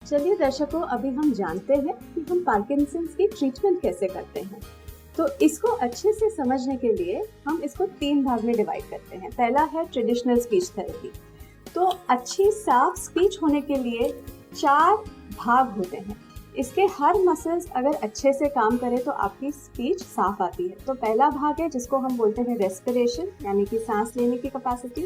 चलिए दर्शकों, अभी हम जानते हैं कि हम पार्किंसंस की ट्रीटमेंट कैसे करते हैं। तो इसको अच्छे से समझने के लिए हम इसको 3 भाग में डिवाइड करते हैं। पहला है ट्रेडिशनल स्पीच थेरेपी। तो अच्छी साफ स्पीच होने के लिए 4 भाग होते हैं। इसके हर मसल्स अगर अच्छे से काम करें तो आपकी स्पीच साफ आती है। तो पहला भाग है जिसको हम बोलते हैं रेस्पिरेशन, यानी कि सांस लेने की कैपेसिटी।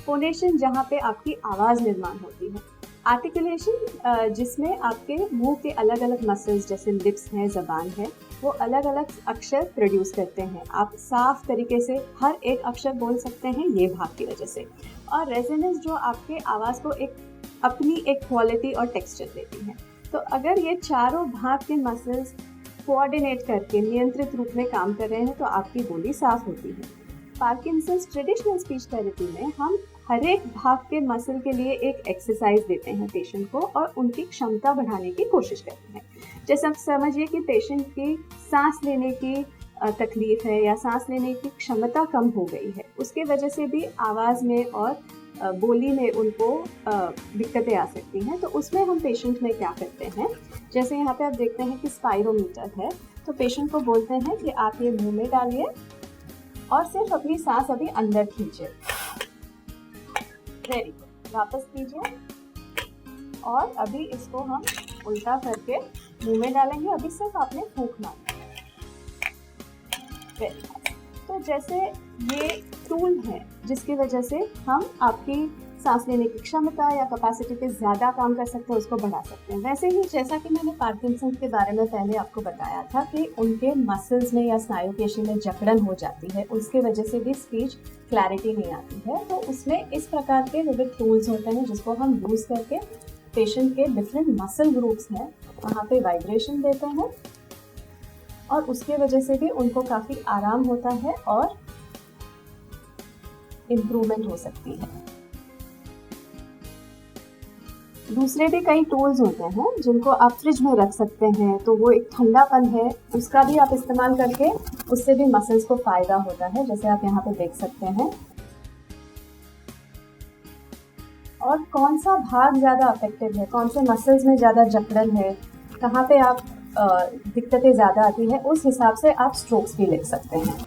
फोनेशन, जहाँ पे आपकी आवाज़ निर्माण होती है। आर्टिकुलेशन, जिसमें आपके मुंह के अलग अलग मसल्स जैसे लिप्स हैं, ज़बान है, वो अलग अलग अक्षर प्रोड्यूस करते हैं। आप साफ तरीके से हर एक अक्षर बोल सकते हैं ये भाग की वजह से। और रेजोनेंस, जो आपके आवाज़ को अपनी एक क्वालिटी और टेक्सचर देती है। तो अगर ये चारों भाग के मसल्स कोऑर्डिनेट करके नियंत्रित रूप में काम कर रहे हैं तो आपकी बोली साफ होती है। पार्किंसंस ट्रेडिशनल स्पीच थेरेपी में हम हर एक भाग के मसल के लिए एक एक्सरसाइज देते हैं पेशेंट को और उनकी क्षमता बढ़ाने की कोशिश करते हैं। जैसे आप समझिए कि पेशेंट की सांस लेने की तकलीफ है या सांस लेने की क्षमता कम हो गई है, उसके वजह से भी आवाज़ में और बोली में उनको दिक्कतें आ सकती हैं। तो उसमें हम पेशेंट में क्या करते हैं, जैसे यहाँ पे आप देखते हैं कि स्पायरोमीटर है, तो पेशेंट को बोलते हैं कि आप ये मुंह में डालिए और सिर्फ अपनी सांस अभी अंदर खींचिए। वेरी गुड, वापस कीजिए और अभी इसको हम उल्टा करके मुंह में डालेंगे। अभी सिर्फ आपने फूंक मारना है। Very nice. तो जैसे ये टूल है जिसकी वजह से हम आपकी सांस लेने की क्षमता या कैपेसिटी पे ज़्यादा काम कर सकते हैं, उसको बढ़ा सकते हैं। वैसे ही जैसा कि मैंने पार्किंसन के बारे में पहले आपको बताया था कि उनके मसल्स में या स्नायु पेशी में जकड़न हो जाती है, उसके वजह से भी स्पीच क्लैरिटी नहीं आती है। तो उसमें इस प्रकार के विविध टूल्स होते हैं जिसको हम यूज़ करके पेशेंट के डिफरेंट मसल ग्रुप्स हैं वहाँ पे वाइब्रेशन देते हैं और उसके वजह से भी उनको काफ़ी आराम होता है और इम्प्रूवमेंट हो सकती है। दूसरे भी कई टूल्स होते हैं जिनको आप फ्रिज में रख सकते हैं, तो वो एक ठंडापन है, उसका भी आप इस्तेमाल करके उससे भी मसल्स को फ़ायदा होता है, जैसे आप यहाँ पे देख सकते हैं। और कौन सा भाग ज़्यादा अफेक्टेड है, कौन से मसल्स में ज़्यादा जकड़न है, कहाँ पे आप दिक्कतें ज़्यादा आती हैं, उस हिसाब से आप स्ट्रोक्स भी लिख सकते हैं।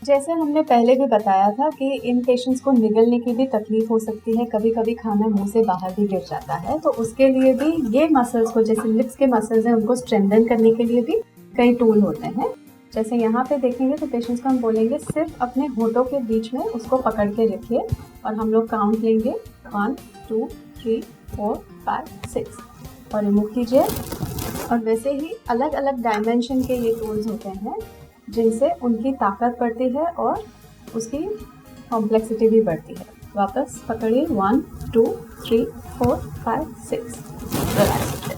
जैसे हमने पहले भी बताया था कि इन पेशेंट्स को निगलने की भी तकलीफ हो सकती है, कभी कभी खाना मुंह से बाहर भी गिर जाता है, तो उसके लिए भी ये मसल्स को, जैसे लिप्स के मसल्स हैं, उनको स्ट्रेंथन करने के लिए भी कई टूल होते हैं। जैसे यहाँ पे देखेंगे तो पेशेंट्स को हम बोलेंगे सिर्फ अपने होठों के बीच में उसको पकड़ के रखिए और हम लोग काउंट लेंगे 1 2 3 4 5 6 और रिमूव कीजिए। और वैसे ही अलग अलग डायमेंशन के ये टूल्स होते हैं जिनसे उनकी ताकत बढ़ती है और उसकी कॉम्प्लेक्सिटी भी बढ़ती है। वापस पकड़िए 1 2 3 4 5 6, रिलैक्स।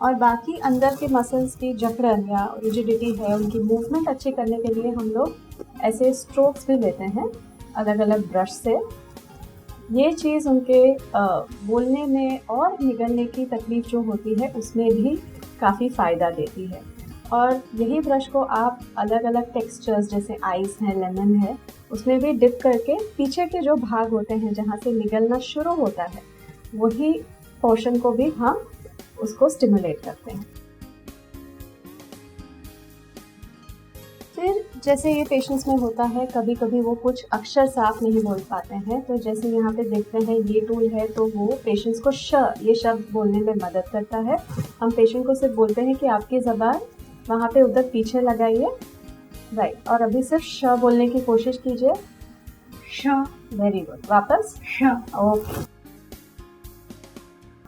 और बाकी अंदर के मसल्स की जकड़न या रिजिडिटी है, उनकी मूवमेंट अच्छी करने के लिए हम लोग ऐसे स्ट्रोक्स भी लेते हैं अलग अलग ब्रश से। ये चीज़ उनके बोलने में और निगलने की तकलीफ जो होती है उसमें भी काफ़ी फ़ायदा देती है। और यही ब्रश को आप अलग अलग टेक्सचर्स जैसे आइस है, लेमन है, उसमें भी डिप करके पीछे के जो भाग होते हैं जहाँ से निगलना शुरू होता है, वही पोर्शन को भी हम उसको स्टिमुलेट करते हैं। फिर जैसे ये पेशेंट्स में होता है, कभी कभी वो कुछ अक्षर साफ नहीं बोल पाते हैं, तो जैसे यहाँ पे देखते हैं ये टूल है, तो वो पेशेंट्स को ये शब्द बोलने में मदद करता है। हम पेशेंट को सिर्फ बोलते हैं कि आपकी ज़बान वहाँ पे उधर पीछे लगाइए, राइट, और अभी सिर्फ श बोलने की कोशिश कीजिए। श, वेरी गुड, वापस श, ओके।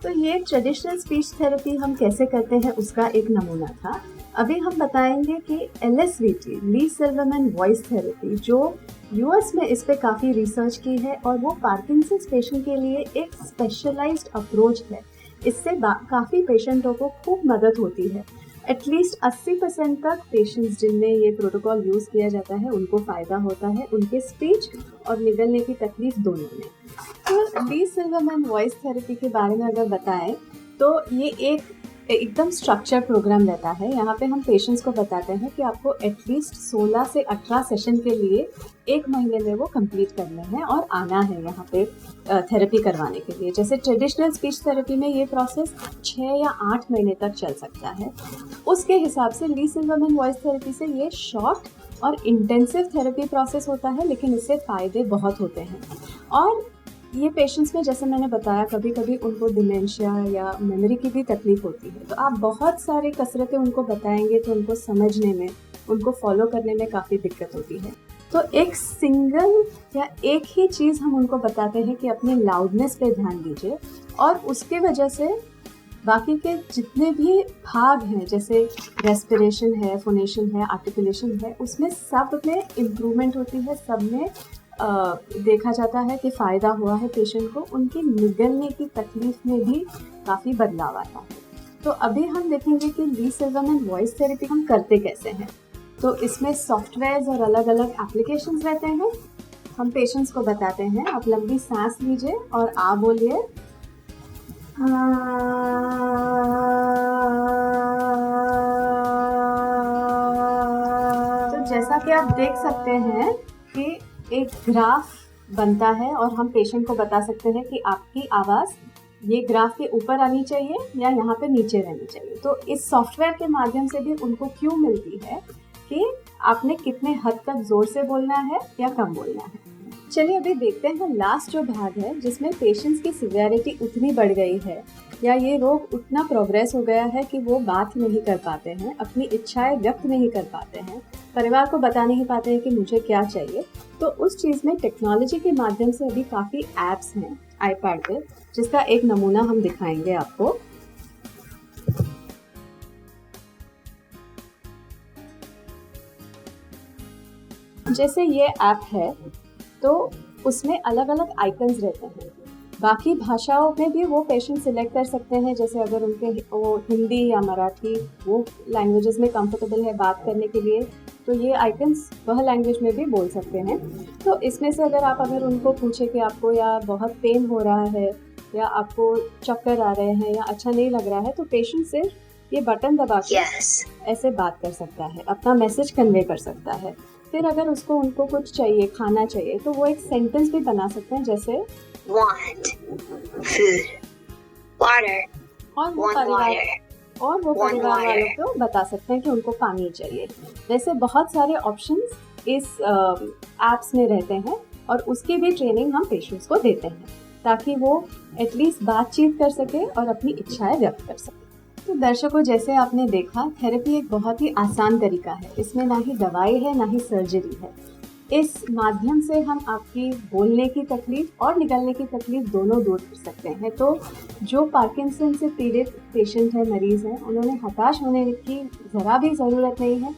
तो ये ट्रेडिशनल स्पीच थेरेपी हम कैसे करते हैं उसका एक नमूना था। अभी हम बताएंगे कि LSVT, ली सिल्वरमैन वॉइस थेरेपी, जो US में इस पे काफ़ी रिसर्च की है और वो पार्किंसंस पेशेंट के लिए एक स्पेशलाइज्ड अप्रोच है। इससे काफ़ी पेशेंटों को खूब मदद होती है। एटलीस्ट 80% तक पेशेंट्स जिनमें ये प्रोटोकॉल यूज़ किया जाता है उनको फ़ायदा होता है, उनके स्पीच और निगलने की तकलीफ दोनों में। तो ली सिल्वरमैन वॉइस थेरेपी के बारे में अगर बताएं तो ये एक एकदम स्ट्रक्चर प्रोग्राम रहता है। यहाँ पे हम पेशेंट्स को बताते हैं कि आपको एटलीस्ट 16 से 18 सेशन के लिए 1 महीने में वो कंप्लीट करने हैं और आना है यहाँ पे थेरेपी करवाने के लिए। जैसे ट्रेडिशनल स्पीच थेरेपी में ये प्रोसेस 6 या 8 महीने तक चल सकता है। उसके हिसाब से ली सिल्वरमैन वॉइस थेरेपी से ये शॉर्ट और इंटेंसिव थेरेपी प्रोसेस होता है, लेकिन इससे फ़ायदे बहुत होते हैं। और ये पेशेंट्स में, जैसे मैंने बताया, कभी कभी उनको डिमेंशिया या मेमोरी की भी तकलीफ होती है, तो आप बहुत सारी कसरतें उनको बताएंगे तो उनको समझने में, उनको फॉलो करने में काफ़ी दिक्कत होती है। तो एक सिंगल या एक ही चीज़ हम उनको बताते हैं कि अपने लाउडनेस पे ध्यान दीजिए, और उसके वजह से बाकी के जितने भी भाग हैं, जैसे रेस्पिरेशन है, फोनेशन है, आर्टिकुलेशन है, उसमें सब में इम्प्रूवमेंट होती है। सब में देखा जाता है कि फ़ायदा हुआ है पेशेंट को। उनकी निगलने की तकलीफ में भी काफ़ी बदलाव आता है। तो अभी हम देखेंगे कि ली सिल्वरमैन वॉइस थेरेपी हम करते कैसे हैं। तो इसमें सॉफ्टवेयर्स और अलग अलग एप्लीकेशंस रहते हैं। हम पेशेंट्स को बताते हैं, आप लंबी सांस लीजिए और आ बोलिए। तो जैसा कि आप देख सकते हैं कि एक ग्राफ बनता है और हम पेशेंट को बता सकते हैं कि आपकी आवाज़ ये ग्राफ के ऊपर आनी चाहिए या यहाँ पे नीचे रहनी चाहिए। तो इस सॉफ्टवेयर के माध्यम से भी उनको क्यों मिलती है कि आपने कितने हद तक ज़ोर से बोलना है या कम बोलना है। चलिए अभी देखते हैं लास्ट जो भाग है, जिसमें पेशेंट्स की सिवियरिटी उतनी बढ़ गई है या ये रोग उतना प्रोग्रेस हो गया है कि वो बात नहीं कर पाते हैं, अपनी इच्छाएं व्यक्त नहीं कर पाते हैं, परिवार को बता नहीं पाते हैं कि मुझे क्या चाहिए। तो उस चीज़ में टेक्नोलॉजी के माध्यम से अभी काफ़ी ऐप्स हैं आईपैड पे, जिसका एक नमूना हम दिखाएंगे आपको। जैसे ये ऐप है तो उसमें अलग अलग आइकन्स रहते हैं। बाकी भाषाओं में भी वो पेशेंट सिलेक्ट कर सकते हैं, जैसे अगर उनके वो हिंदी या मराठी वो लैंग्वेजेस में कंफर्टेबल है बात करने के लिए, तो ये आइकन्स वह लैंग्वेज में भी बोल सकते हैं। तो इसमें से अगर उनको पूछे कि आपको या बहुत पेन हो रहा है या आपको चक्कर आ रहे हैं या अच्छा नहीं लग रहा है, तो पेशेंट सिर्फ ये बटन दबा के ऐसे बात कर सकता है, अपना मैसेज कन्वे कर सकता है। फिर अगर उनको कुछ चाहिए, खाना चाहिए, तो वो एक सेंटेंस भी बना सकते हैं, जैसे want food, water, और वो परिवार वालों को बता सकते हैं कि उनको पानी चाहिए। वैसे बहुत सारे ऑप्शंस इस एप्स में रहते हैं और उसकी भी ट्रेनिंग हम पेशेंट्स को देते हैं ताकि वो एटलीस्ट बातचीत कर सके और अपनी इच्छाएं व्यक्त कर सके। तो दर्शकों, जैसे आपने देखा, थेरेपी एक बहुत ही आसान तरीका है। इसमें ना ही दवाई है ना ही सर्जरी है। इस माध्यम से हम आपकी बोलने की तकलीफ और निगलने की तकलीफ दोनों दूर कर सकते हैं। तो जो पार्किंसन से पीड़ित पेशेंट है, मरीज़ हैं, उन्होंने हताश होने की ज़रा भी ज़रूरत नहीं है।